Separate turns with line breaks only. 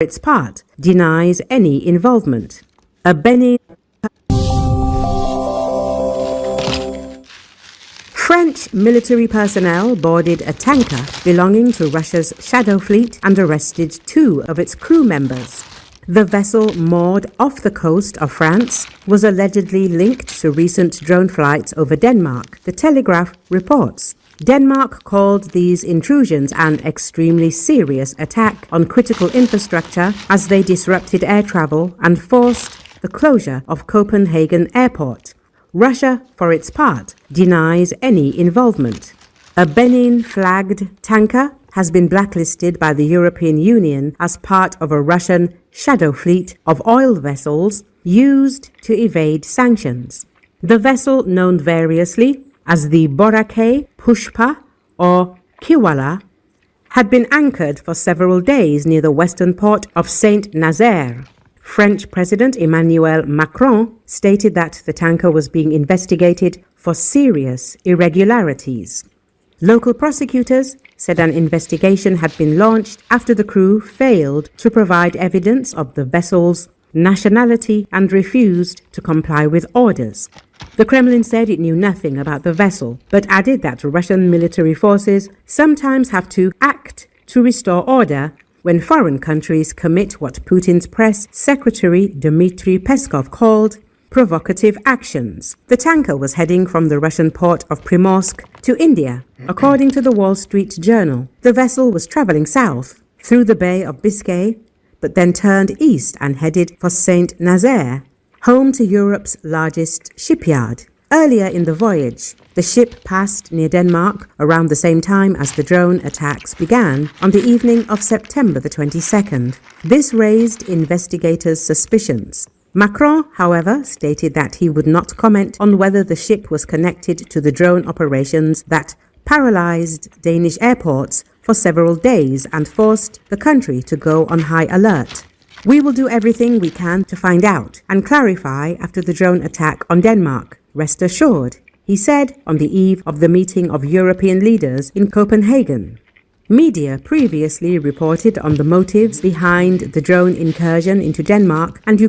its part, denies any involvement. A Benin French military personnel boarded a tanker belonging to Russia's Shadow Fleet and arrested 2 of its crew members. The vessel, moored off the coast of France, was allegedly linked to recent drone flights over Denmark, the Telegraph reports. Denmark called these intrusions an extremely serious attack on critical infrastructure as they disrupted air travel and forced the closure of Copenhagen Airport. Russia, for its part, denies any involvement. A Benin-flagged tanker has been blacklisted by the European Union as part of a Russian shadow fleet of oil vessels used to evade sanctions. The vessel, known variously as the Boracay, Pushpa, or Kiwala, had been anchored for several days near the western port of Saint-Nazaire. French President Emmanuel Macron stated that the tanker was being investigated for serious irregularities. Local prosecutors said an investigation had been launched after the crew failed to provide evidence of the vessel's nationality and refused to comply with orders. The Kremlin said it knew nothing about the vessel, but added that Russian military forces sometimes have to act to restore order when foreign countries commit what Putin's press secretary Dmitry Peskov called provocative actions. The tanker was heading from the Russian port of Primorsk to India. According to the Wall Street Journal, the vessel was traveling south through the Bay of Biscay, but then turned east and headed for Saint-Nazaire, home to Europe's largest shipyard. Earlier in the voyage, the ship passed near Denmark around the same time as the drone attacks began on the evening of September the 22nd. This raised investigators' suspicions. Macron, however, stated that he would not comment on whether the ship was connected to the drone operations that paralyzed Danish airports for several days and forced the country to go on high alert. We will do everything we can to find out and clarify after the drone attack on Denmark. Rest assured, he said on the eve of the meeting of European leaders in Copenhagen. Media previously reported on the motives behind the drone incursion into Denmark and Ukraine.